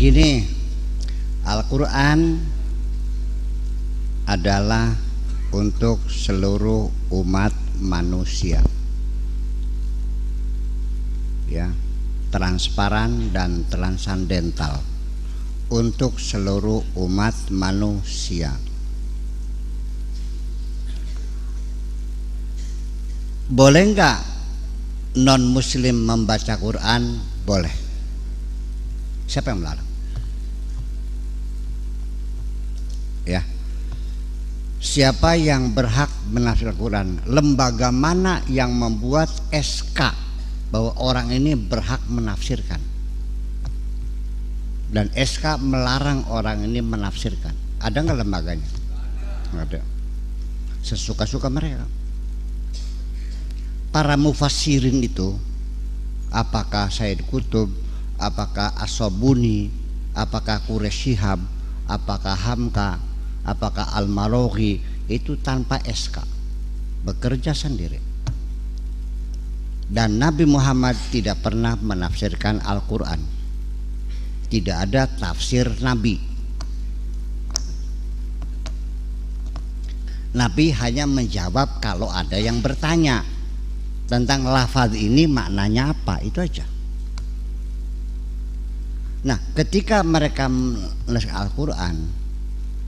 Begini, Al-Quran adalah untuk seluruh umat manusia, ya, transparan dan transandental untuk seluruh umat manusia. Boleh nggak non muslim membaca Quran? Boleh. Siapa yang melarang? Ya. Siapa yang berhak menafsirkan Quran? Lembaga mana yang membuat SK bahwa orang ini berhak menafsirkan? Dan SK melarang orang ini menafsirkan. Ada nggak lembaganya? Nggak ada. Sesuka-suka mereka. Para mufassirin itu, apakah Said Qutb, apakah As-Sabuni, apakah Quraish Shihab, apakah Hamka, apakah Al-Maroghi, itu tanpa SK, bekerja sendiri. Dan Nabi Muhammad tidak pernah menafsirkan Al-Quran. Tidak ada tafsir Nabi. Nabi hanya menjawab kalau ada yang bertanya tentang lafaz ini maknanya apa, itu aja. Nah, ketika mereka menulis Al-Quran,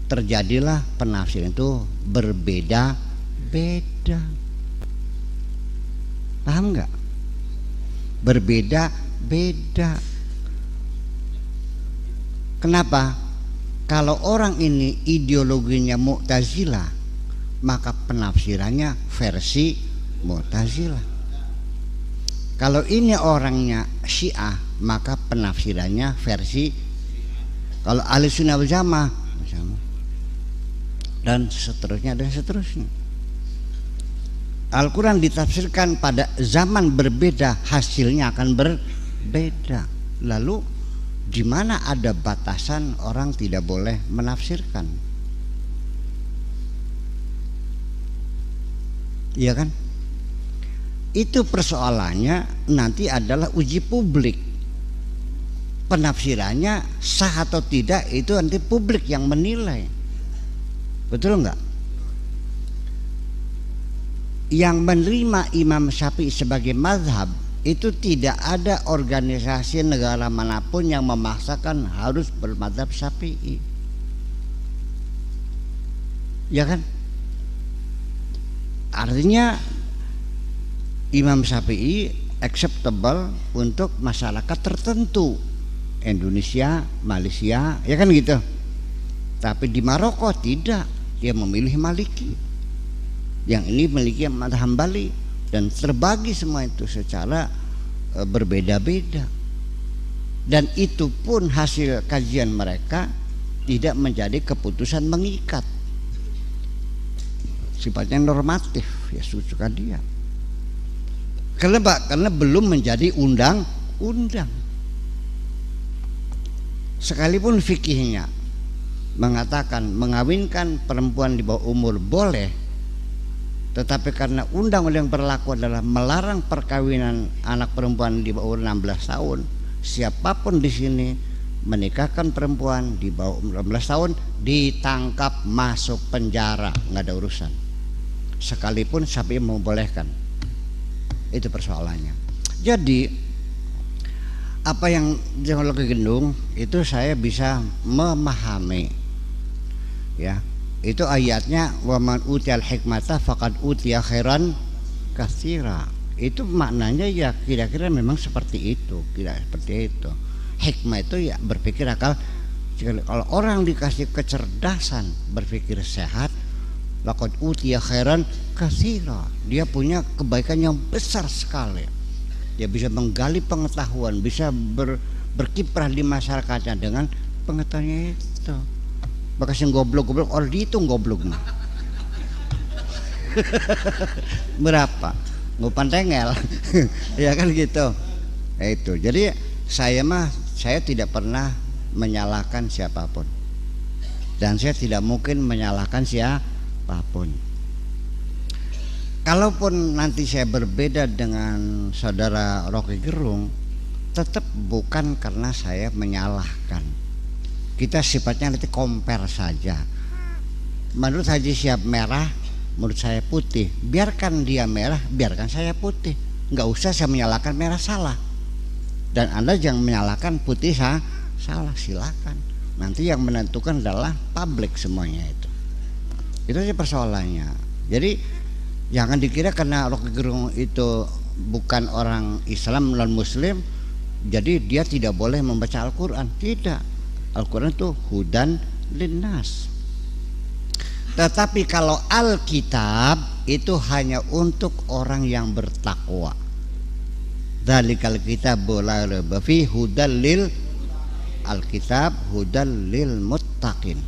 terjadilah penafsiran itu berbeda-beda. Paham nggak? Berbeda-beda. Kenapa? Kalau orang ini ideologinya Mu'tazilah, maka penafsirannya versi Mu'tazilah. Kalau ini orangnya Syiah, maka penafsirannya versi. Kalau Ahli Sunnah wal Jamaah, dan seterusnya dan seterusnya. Al-Quran ditafsirkan pada zaman berbeda, hasilnya akan berbeda. Lalu di mana ada batasan orang tidak boleh menafsirkan? Iya kan? Itu persoalannya nanti adalah uji publik. Penafsirannya sah atau tidak itu nanti publik yang menilai. Betul enggak? Yang menerima Imam Syafi'i sebagai mazhab itu tidak ada organisasi negara manapun yang memaksakan harus bermadzhab Syafi'i. Ya kan? Artinya Imam Syafi'i acceptable untuk masyarakat tertentu, Indonesia, Malaysia, ya kan gitu. Tapi di Maroko tidak, dia memilih Maliki. Yang ini memiliki mazhab Hambali, dan terbagi semua itu secara berbeda-beda. Dan itu pun hasil kajian mereka tidak menjadi keputusan mengikat. Sifatnya normatif, ya suka dia. Karena belum menjadi undang-undang. Sekalipun fikihnya mengatakan mengawinkan perempuan di bawah umur boleh, tetapi karena undang-undang yang berlaku adalah melarang perkawinan anak perempuan di bawah 16 tahun, siapapun di sini menikahkan perempuan di bawah 16 tahun ditangkap, masuk penjara, nggak ada urusan. Sekalipun Syafi'i membolehkan. Itu persoalannya. Jadi apa yang Loki Gendung itu saya bisa memahami, ya. Itu ayatnya waman utiyal hikmata faqad utiya khairan katsira. Itu maknanya ya kira-kira memang seperti itu, kira seperti itu. Hikmah itu ya berpikir akal. Kalau orang dikasih kecerdasan berpikir sehat, laqad utiya khairan katsira, dia punya kebaikan yang besar sekali. Dia bisa menggali pengetahuan, bisa berkiprah di masyarakatnya dengan pengetahuannya itu. Bekas yang goblok-goblok orang dihitung gobloknya. Berapa? Ngupan tengel. Ya kan gitu. Itu. Jadi saya tidak pernah menyalahkan siapapun. Dan saya tidak mungkin menyalahkan siapapun. Kalaupun nanti saya berbeda dengan saudara Rocky Gerung, tetap bukan karena saya menyalahkan. Kita sifatnya nanti compare saja. Menurut Haji Syihab merah, menurut saya putih. Biarkan dia merah, biarkan saya putih. Nggak usah saya menyalahkan merah salah. Dan Anda jangan menyalahkan putih salah, silakan. Nanti yang menentukan adalah publik semuanya itu. Itu aja persoalannya. Jadi jangan dikira karena Rocky Gerung itu bukan orang Islam, non Muslim, jadi dia tidak boleh membaca Al-Quran. Tidak, Al-Quran itu hudan linnas. Tetapi kalau Alkitab itu hanya untuk orang yang bertakwa. Dzalikal kitabu la raiba fihi hudal lil Alkitab hudal lil muttaqin.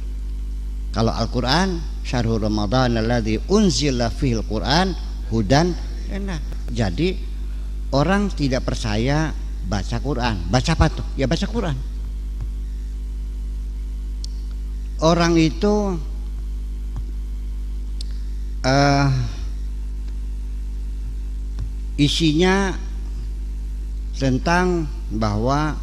Kalau Al-Quran syahrul Ramadan alladzi unzila fihil Quran hudan linnas. Jadi orang tidak percaya baca Quran. Baca apa tuh? Ya baca Quran. Orang itu isinya tentang bahwa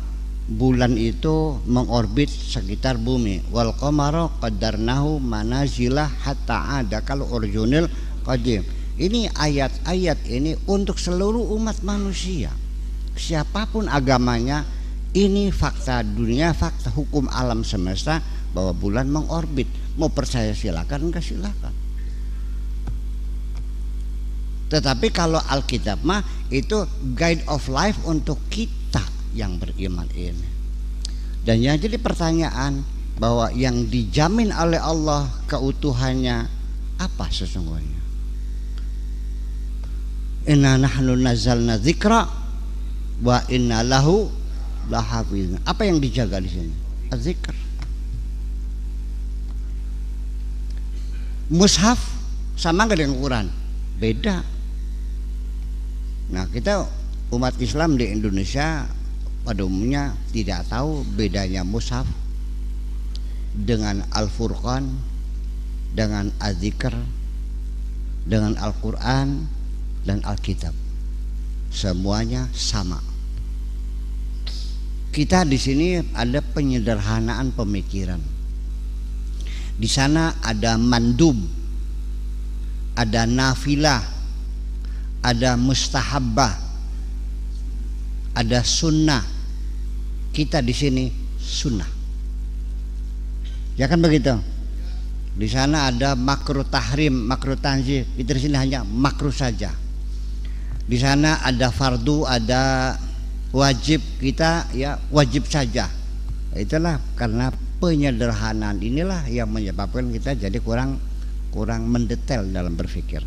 bulan itu mengorbit sekitar bumi. Wal qamara qaddarnahu manazila hatta ada. Kalau original qadim. Ini ayat-ayat ini untuk seluruh umat manusia. Siapapun agamanya, ini fakta dunia, fakta hukum alam semesta bahwa bulan mengorbit. Mau percaya silakan, enggak silakan. Tetapi kalau Alkitab mah itu guide of life untuk kita yang beriman ini. Dan yang jadi pertanyaan bahwa yang dijamin oleh Allah keutuhannya apa sesungguhnya? Inna nahnu nazzalna dzikra wa inna lahu lahafizun. Apa yang dijaga di sini? Az-zikr. Mushaf sama enggak dengan Quran? Beda. Nah, kita umat Islam di Indonesia pada umumnya tidak tahu bedanya mushaf dengan Al-Furqan, dengan Az-Zikr, dengan Al-Quran dan Alkitab. Semuanya sama. Kita di sini ada penyederhanaan pemikiran. Di sana ada mandub, ada nafilah, ada mustahabbah, ada sunnah. Kita di sini sunnah. Ya kan begitu? Di sana ada makruh tahrim, makruh tanzih. Kita di sini hanya makruh saja. Di sana ada fardu, ada wajib, kita ya wajib saja. Itulah karena penyederhanaan inilah yang menyebabkan kita jadi kurang mendetail dalam berpikir.